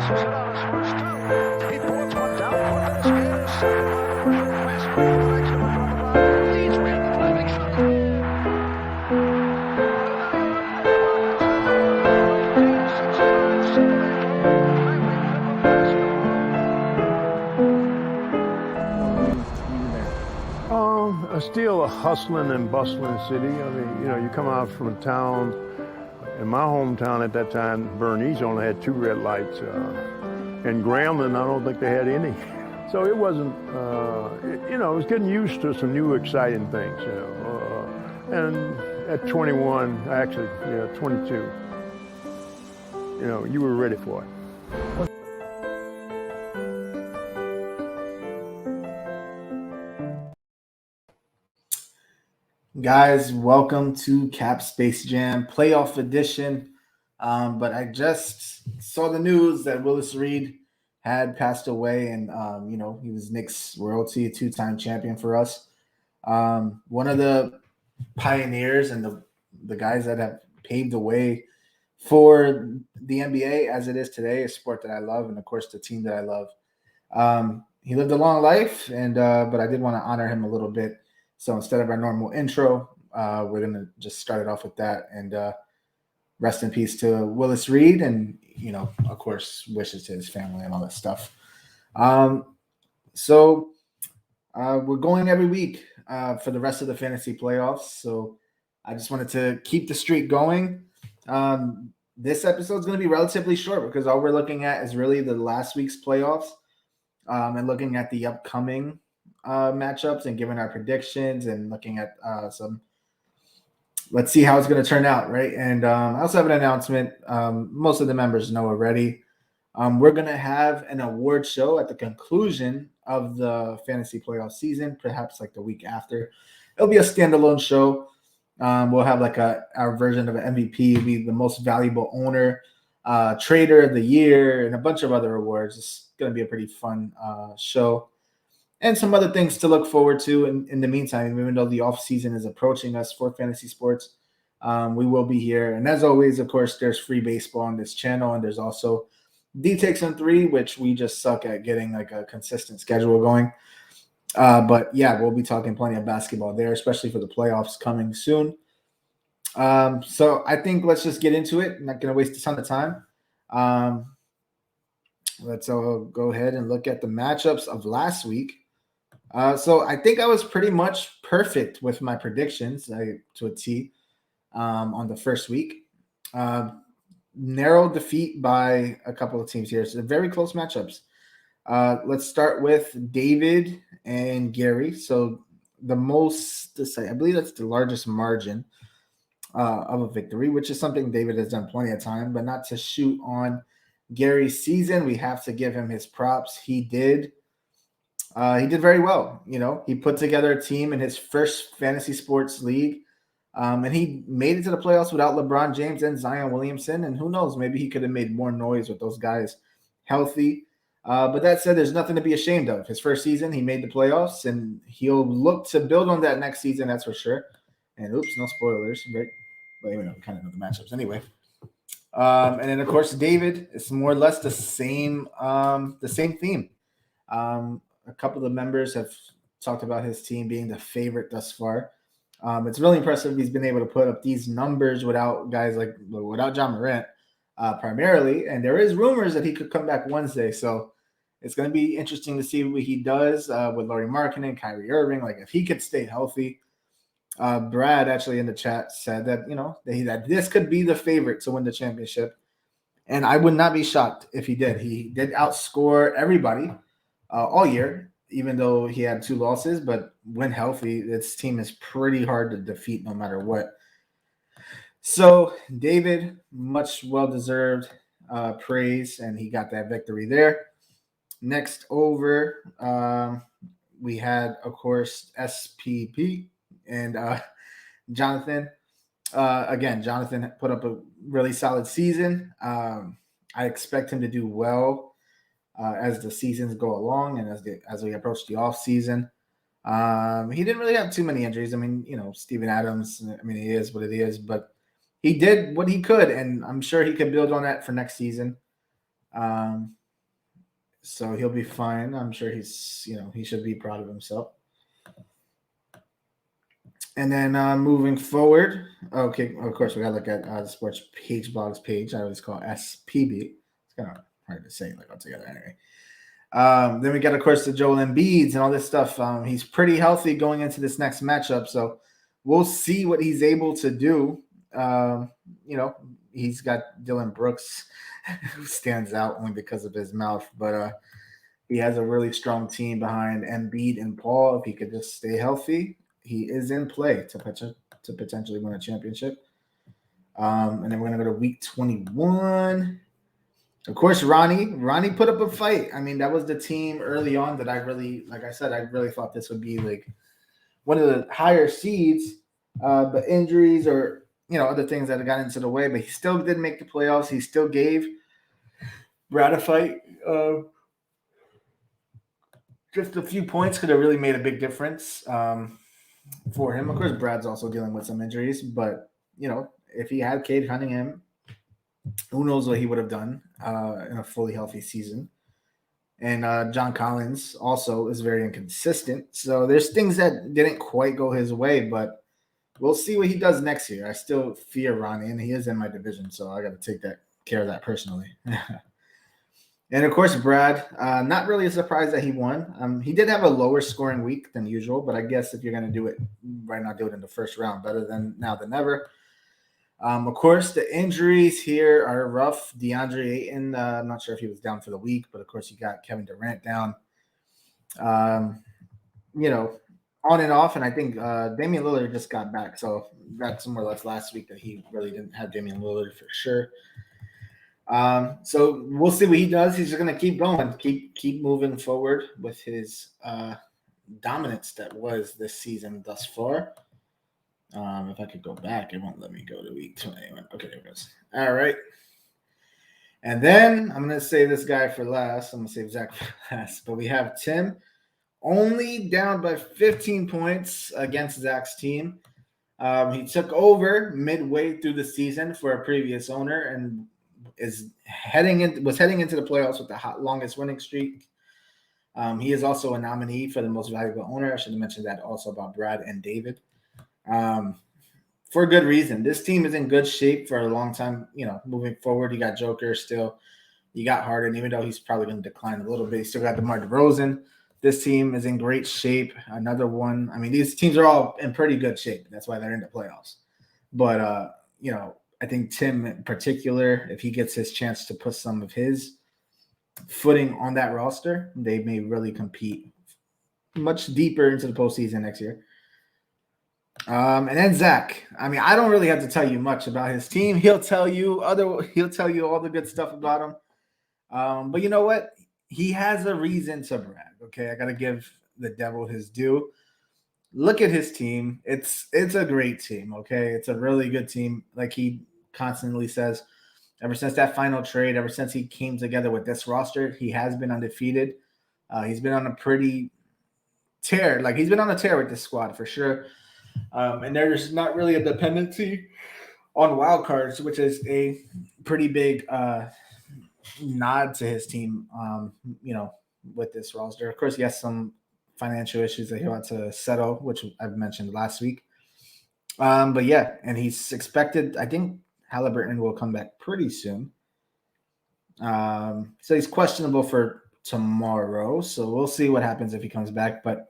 Still a hustling and bustling city. I mean, you come out from a town, in my hometown at that time, Bernese only had 2 red lights. In Grambling, I don't think they had any. So it wasn't, it was getting used to some new exciting things, and at 21, actually, 22, you were ready for it. Guys, welcome to Cap Space Jam playoff edition. But I just saw the news that Willis Reed had passed away, and he was Knicks royalty, a 2-time champion for us. One of the pioneers and the guys that have paved the way for the NBA as it is today, a sport that I love, and of course the team that I love. He lived a long life, and but I did want to honor him a little bit. So instead of our normal intro, we're going to just start it off with that. And rest in peace to Willis Reed, and, of course, wishes to his family and all that stuff. So we're going every week for the rest of the fantasy playoffs. So I just wanted to keep the streak going. This episode is going to be relatively short because all we're looking at is really the last week's playoffs and looking at the upcoming matchups and giving our predictions and looking at let's see how it's going to turn out, right? And I also have an announcement. Most of the members know already. We're going to have an award show at the conclusion of the fantasy playoff season, perhaps like the week after. It'll be a standalone show. We'll have like our version of an MVP. It'll be the most valuable owner, trader of the year, and a bunch of other awards. It's going to be a pretty fun show. And some other things to look forward to in the meantime, even though the off season is approaching us for fantasy sports. We will be here. And as always, of course, there's free baseball on this channel. And there's also D-Takes on 3, which we just suck at getting like a consistent schedule going. But yeah, we'll be talking plenty of basketball there, especially for the playoffs coming soon. So I think let's just get into it. I'm not going to waste a ton of time. Let's go ahead and look at the matchups of last week. So I think I was pretty much perfect with my predictions to a T on the first week. Narrow defeat by a couple of teams here. So very close matchups. Let's start with David and Gary. So the most, I believe that's the largest margin of a victory, which is something David has done plenty of time, but not to shoot on Gary's season. We have to give him his props. He did very well. He put together a team in his first fantasy sports league, and he made it to the playoffs without LeBron James and Zion Williamson. And who knows, maybe he could have made more noise with those guys healthy. But that said, there's nothing to be ashamed of. His first season, he made the playoffs, and he'll look to build on that next season. That's for sure. And oops, no spoilers, right? But we kind of know the matchups anyway. And then of course, David, it's more or less the same theme. A couple of the members have talked about his team being the favorite thus far. It's really impressive he's been able to put up these numbers without John Morant primarily. And there is rumors that he could come back Wednesday. So it's going to be interesting to see what he does with Lauri Markkanen, Kyrie Irving. Like if he could stay healthy. Brad actually in the chat said that, that this could be the favorite to win the championship. And I would not be shocked if he did. He did outscore everybody all year, even though he had 2 losses. But when healthy, this team is pretty hard to defeat no matter what. So David, much well-deserved praise, and he got that victory there. Next over, we had, of course, SPP and Jonathan. Again, Jonathan put up a really solid season. I expect him to do well as the seasons go along and as we approach the off season. He didn't really have too many injuries. I mean, Steven Adams, he is what it is, but he did what he could, and I'm sure he could build on that for next season. Um, so he'll be fine. I'm sure he should be proud of himself. And then moving forward, okay, of course, we got to look at the Sports Page Blogs page. I always call it SPB. It's kind of hard to say like altogether anyway. Then we got, of course, the Joel Embiids and all this stuff. He's pretty healthy going into this next matchup, so we'll see what he's able to do. He's got Dylan Brooks, who stands out only because of his mouth, but he has a really strong team behind Embiid and Paul. If he could just stay healthy, he is in play to potentially win a championship. And then we're going to go to week 21. Of course, Ronnie put up a fight. I mean, that was the team early on that I really, like I said, I really thought this would be like one of the higher seeds, but injuries or, other things that got into the way, but he still did make the playoffs. He still gave Brad a fight. Just a few points could have really made a big difference for him. Of course, Brad's also dealing with some injuries, but, if he had Cade Cunningham, who knows what he would have done in a fully healthy season. And John Collins also is very inconsistent. So there's things that didn't quite go his way, but we'll see what he does next year. I still fear Ronnie, and he is in my division, so I got to take care of that personally. And, of course, Brad, not really a surprise that he won. He did have a lower scoring week than usual, but I guess if you're going to do it, why not do it in the first round? Better than now than never. Of course, the injuries here are rough. DeAndre Ayton, I'm not sure if he was down for the week, but of course you got Kevin Durant down. On and off, and I think Damian Lillard just got back, so that's more or less last week that he really didn't have Damian Lillard for sure. So we'll see what he does. He's just going to keep going, keep moving forward with his dominance that was this season thus far. If I could go back, it won't let me go to week 21. Okay, there it goes. All right. And then I'm going to save this guy for last. I'm going to save Zach for last. But we have Tim only down by 15 points against Zach's team. He took over midway through the season for a previous owner and was heading into the playoffs with the longest winning streak. He is also a nominee for the most valuable owner. I should have mentioned that also about Brad and David. For good reason. This team is in good shape for a long time. Moving forward, you got Joker still. You got Harden, even though he's probably going to decline a little bit. You still got DeMar DeRozan. This team is in great shape. Another one. I mean, these teams are all in pretty good shape. That's why they're in the playoffs. But, I think Tim in particular, if he gets his chance to put some of his footing on that roster, they may really compete much deeper into the postseason next year. And then Zach. I mean, I don't really have to tell you much about his team. He'll tell you all the good stuff about him. But you know what? He has a reason to brag. Okay, I gotta give the devil his due. Look at his team. It's a great team. Okay, it's a really good team. Like he constantly says, ever since that final trade, ever since he came together with this roster, he has been undefeated. He's been on a pretty tear. Like he's been on a tear with this squad for sure. And there's not really a dependency on wild cards, which is a pretty big nod to his team, with this roster. Of course, he has some financial issues that he wants to settle, which I've mentioned last week. But yeah, and he's expected, I think Halliburton will come back pretty soon. So he's questionable for tomorrow. So we'll see what happens if he comes back. But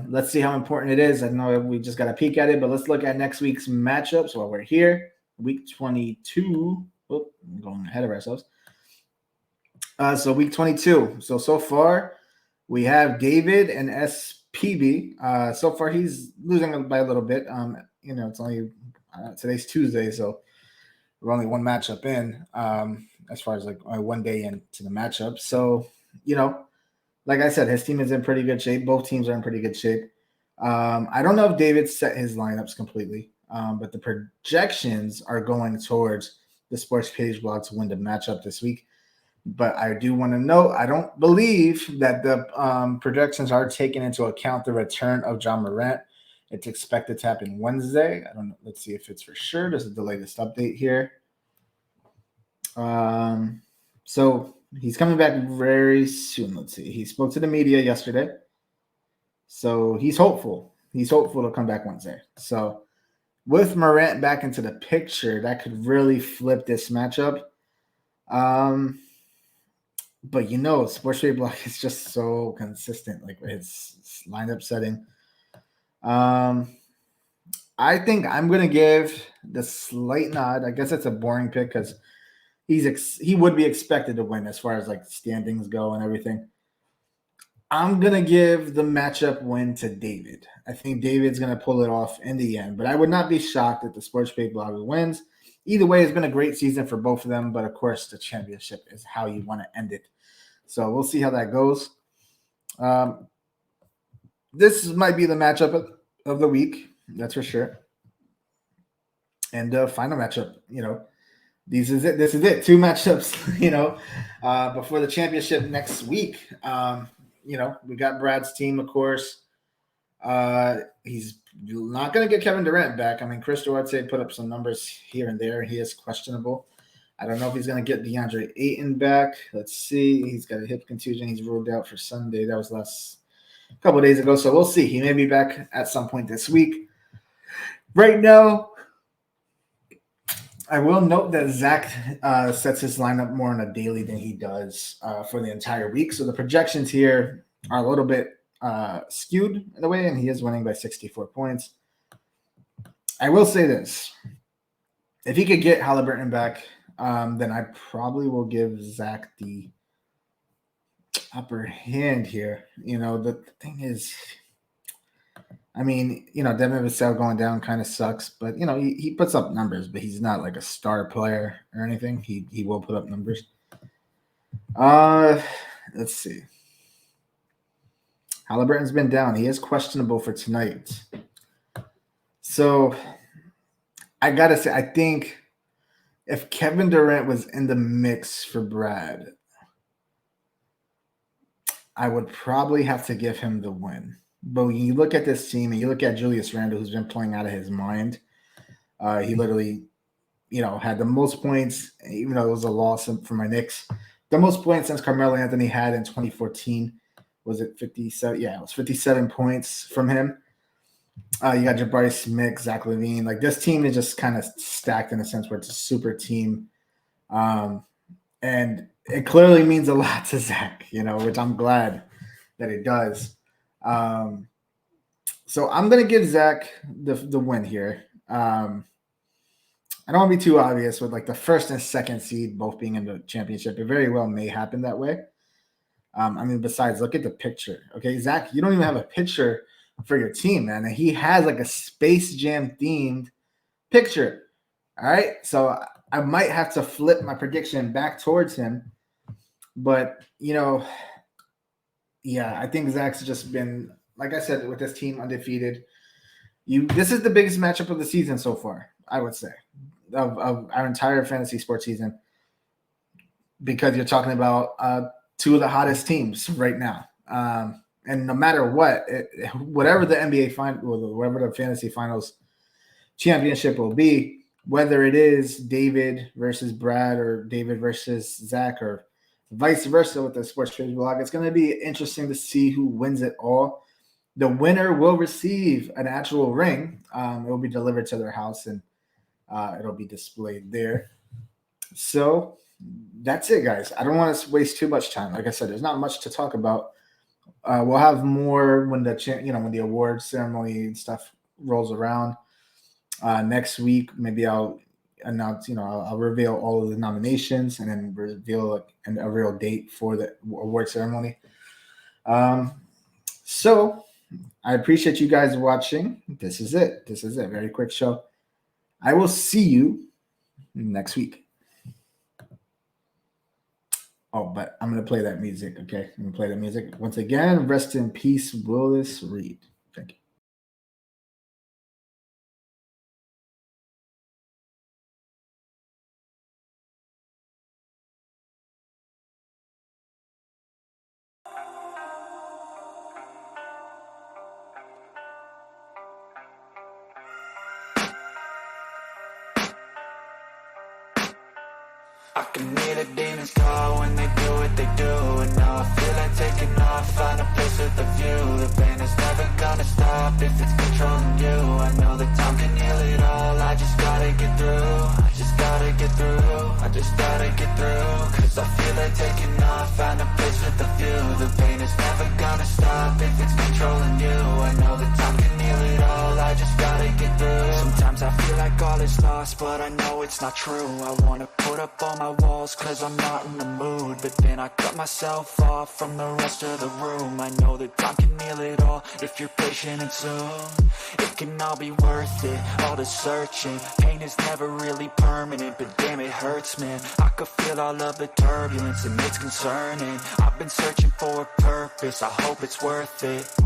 let's see how important it is. I know we just got a peek at it, but let's look at next week's matchups while we're here. Week 22. Oh, I'm going ahead of ourselves. So week 22. So far we have David and SPB. So far he's losing by a little bit. It's only today's Tuesday, so we're only one matchup in. As far as like 1 day into the matchup. So like I said, his team is in pretty good shape. Both teams are in pretty good shape. I don't know if David set his lineups completely, but the projections are going towards the Sports Page blog to win the matchup this week. But I do want to note, I don't believe that the projections are taking into account the return of John Morant. It's expected to happen Wednesday. I don't know. Let's see if it's for sure. This is the latest update here. So he's coming back very soon. Let's see. He spoke to the media yesterday. So he's hopeful. He's hopeful to come back Wednesday. So with Morant back into the picture, that could really flip this matchup. But Sports Trade Block is just so consistent, like his lineup setting. I think I'm gonna give the slight nod. I guess it's a boring pick because he would be expected to win as far as like standings go and everything. I'm gonna give the matchup win to David. I think David's gonna pull it off in the end, but I would not be shocked if the Sports Page Blogger wins. Either way, it's been a great season for both of them, but of course, the championship is how you want to end it. So we'll see how that goes. This might be the matchup of the week, that's for sure. And final matchup, this is it. This is it. Two matchups, before the championship next week. We got Brad's team, of course. He's not going to get Kevin Durant back. I mean, Chris Duarte put up some numbers here and there. He is questionable. I don't know if he's going to get DeAndre Ayton back. Let's see. He's got a hip contusion. He's ruled out for Sunday. That was last couple of days ago. So we'll see. He may be back at some point this week. Right now, I will note that Zach sets his lineup more on a daily than he does for the entire week. So the projections here are a little bit skewed in a way, and he is winning by 64 points. I will say this. If he could get Halliburton back, then I probably will give Zach the upper hand here. The thing is, I mean, Devin Vassell going down kind of sucks, but he puts up numbers, but he's not like a star player or anything. He will put up numbers. Let's see. Halliburton's been down. He is questionable for tonight. So I gotta say, I think if Kevin Durant was in the mix for Brad, I would probably have to give him the win. But when you look at this team and you look at Julius Randle, who's been playing out of his mind, he literally, had the most points, even though it was a loss for my Knicks, the most points since Carmelo Anthony had in 2014. Was it 57? Yeah, it was 57 points from him. You got Jabari Smith, Zach LaVine. Like this team is just kind of stacked in a sense where it's a super team. And it clearly means a lot to Zach, which I'm glad that it does. So I'm going to give Zach the win here. I don't want to be too obvious with like the first and second seed both being in the championship. It very well may happen that way. Besides, look at the picture. Okay, Zach, you don't even have a picture for your team, man. And he has like a Space Jam themed picture. All right, so I might have to flip my prediction back towards him. But, I think Zach's just been, like I said, with this team undefeated. This is the biggest matchup of the season so far, I would say, of our entire fantasy sports season, because you're talking about two of the hottest teams right now. And no matter what, whatever the NBA whatever the fantasy finals championship will be, whether it is David versus Brad or David versus Zach or vice versa with the Sports Trade Blog, it's going to be interesting to see who wins it all. The winner will receive an actual ring. It will be delivered to their house and it'll be displayed there. So that's it, guys. I don't want to waste too much time. Like I said, there's not much to talk about. We'll have more when when the award ceremony and stuff rolls around next week. Maybe I'll announce, I'll reveal all of the nominations and then reveal a real date for the award ceremony. So I appreciate you guys watching. This is it. Very quick show. I will see you next week. Oh, but I'm going to play that music, okay? I'm going to play that music. Once again, rest in peace, Willis Reed. Thank you. I can hear the demons call when they do what they do. And now I feel like taking off, find a place with a view. The pain is never gonna stop if it's controlling you. I know that time can heal it all, I just gotta get through. I just gotta get through, I just gotta get through. Cause I feel like taking off, find a place with a view. The pain is never gonna stop if it's controlling you. I know that time can heal it all, I just gotta get through. Sometimes I feel like all is lost, but I know it's not true. I wanna put up all my walls cause I'm not in the mood, but then I cut myself off from the rest of the room. I know that time can heal it all if you're patient and soon it can all be worth it, all the searching. Pain is never really permanent, but damn it hurts, man. I could feel all of the turbulence and it's concerning. I've been searching for a purpose, I hope it's worth it.